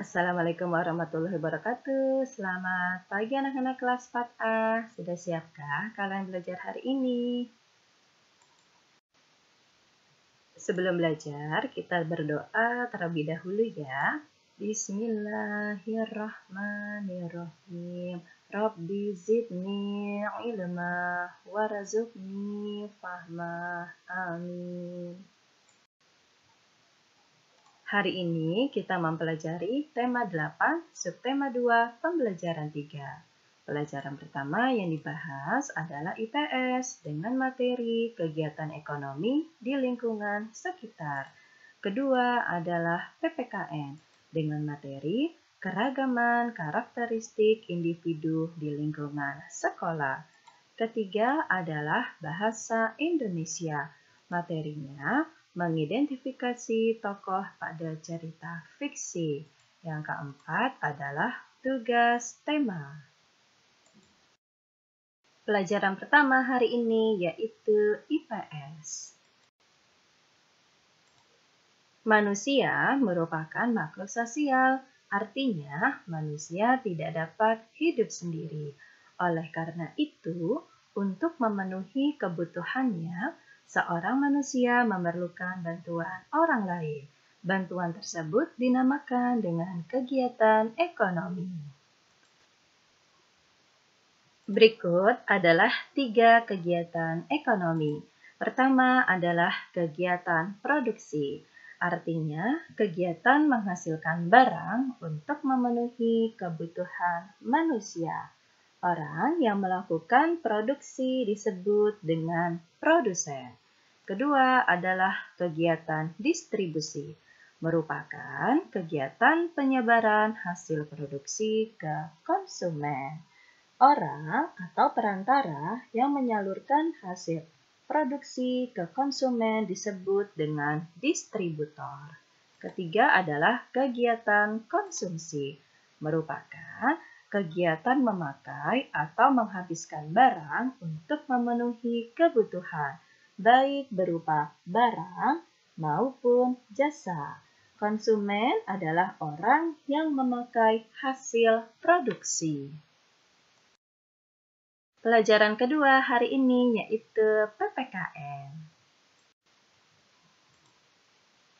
Assalamualaikum warahmatullahi wabarakatuh. Selamat pagi anak-anak kelas 4A. Sudah siapkah kalian belajar hari ini? Sebelum belajar, kita berdoa terlebih dahulu ya. Bismillahirrahmanirrahim. Rabbi zidni ilma warzuqni fahmah. Amin. Hari ini kita mempelajari tema 8, subtema 2, pembelajaran 3. Pelajaran pertama yang dibahas adalah IPS dengan materi kegiatan ekonomi di lingkungan sekitar. Kedua adalah PPKN dengan materi keragaman karakteristik individu di lingkungan sekolah. Ketiga adalah bahasa Indonesia. Materinya mengidentifikasi tokoh pada cerita fiksi. Yang keempat adalah tugas tema. Pelajaran pertama hari ini yaitu IPS. Manusia merupakan makhluk sosial, artinya manusia tidak dapat hidup sendiri. Oleh karena itu, untuk memenuhi kebutuhannya, seorang manusia memerlukan bantuan orang lain. Bantuan tersebut dinamakan dengan kegiatan ekonomi. Berikut adalah 3 kegiatan ekonomi. Pertama adalah kegiatan produksi. Artinya, kegiatan menghasilkan barang untuk memenuhi kebutuhan manusia. Orang yang melakukan produksi disebut dengan produsen. Kedua adalah kegiatan distribusi, merupakan kegiatan penyebaran hasil produksi ke konsumen. Orang atau perantara yang menyalurkan hasil produksi ke konsumen disebut dengan distributor. Ketiga adalah kegiatan konsumsi, merupakan kegiatan memakai atau menghabiskan barang untuk memenuhi kebutuhan, baik berupa barang maupun jasa. Konsumen adalah orang yang memakai hasil produksi. Pelajaran kedua hari ini yaitu PPKN.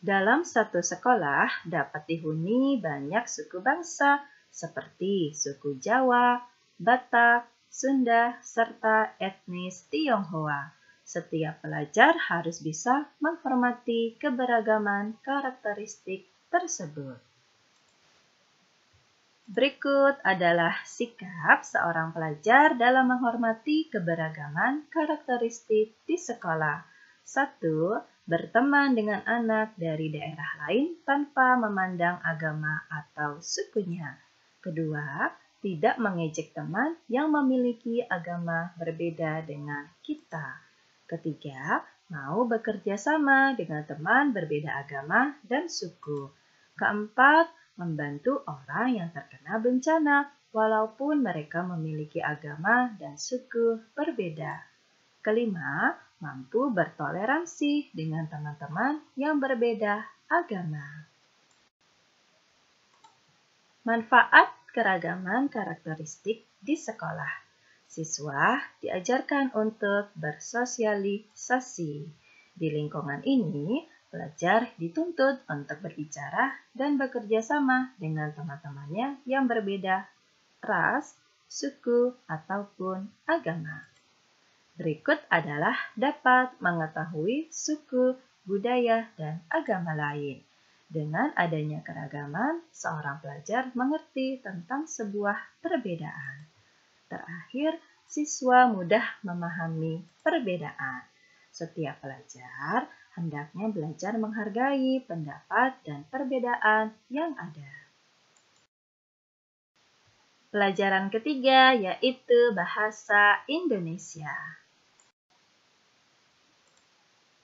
Dalam satu sekolah dapat dihuni banyak suku bangsa seperti suku Jawa, Batak, Sunda, serta etnis Tionghoa. Setiap pelajar harus bisa menghormati keberagaman karakteristik tersebut. Berikut adalah sikap seorang pelajar dalam menghormati keberagaman karakteristik di sekolah. 1. Berteman dengan anak dari daerah lain tanpa memandang agama atau sukunya. Kedua, tidak mengejek teman yang memiliki agama berbeda dengan kita. Ketiga, mau bekerja sama dengan teman berbeda agama dan suku. Keempat, membantu orang yang terkena bencana walaupun mereka memiliki agama dan suku berbeda. Kelima, mampu bertoleransi dengan teman-teman yang berbeda agama. Manfaat keragaman karakteristik di sekolah. Siswa diajarkan untuk bersosialisasi. Di lingkungan ini, pelajar dituntut untuk berbicara dan bekerja sama dengan teman-temannya yang berbeda ras, suku, ataupun agama. Berikut adalah dapat mengetahui suku, budaya, dan agama lain. Dengan adanya keragaman, seorang pelajar mengerti tentang sebuah perbedaan. Terakhir, siswa mudah memahami perbedaan. Setiap pelajar hendaknya belajar menghargai pendapat dan perbedaan yang ada. Pelajaran ketiga yaitu bahasa Indonesia.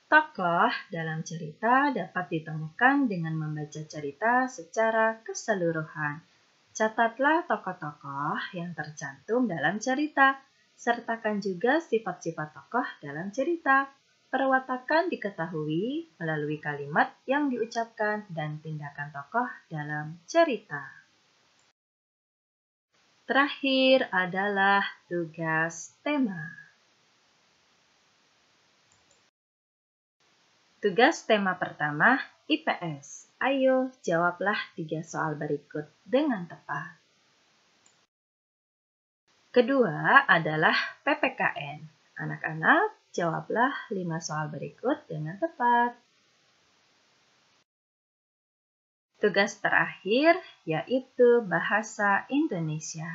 Tokoh dalam cerita dapat ditemukan dengan membaca cerita secara keseluruhan. Catatlah tokoh-tokoh yang tercantum dalam cerita. Sertakan juga sifat-sifat tokoh dalam cerita. Perwatakan diketahui melalui kalimat yang diucapkan dan tindakan tokoh dalam cerita. Terakhir adalah tugas tema. Tugas tema pertama, IPS. Ayo jawablah 3 soal berikut dengan tepat. Kedua adalah PPKN. Anak-anak, jawablah 5 soal berikut dengan tepat. Tugas terakhir yaitu bahasa Indonesia.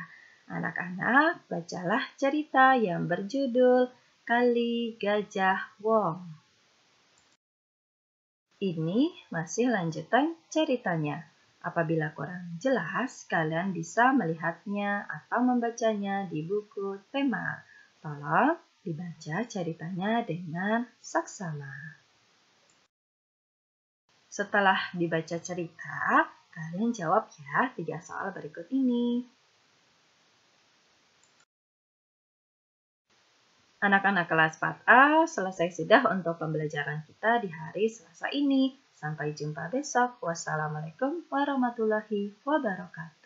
Anak-anak, bacalah cerita yang berjudul Kali Gajah Wong. Ini masih lanjutan ceritanya. Apabila kurang jelas, kalian bisa melihatnya atau membacanya di buku tema. Tolong dibaca ceritanya dengan saksama. Setelah dibaca cerita, kalian jawab ya 3 soal berikut ini. Anak-anak kelas 4A, selesai sudah untuk pembelajaran kita di hari Selasa ini. Sampai jumpa besok. Wassalamualaikum warahmatullahi wabarakatuh.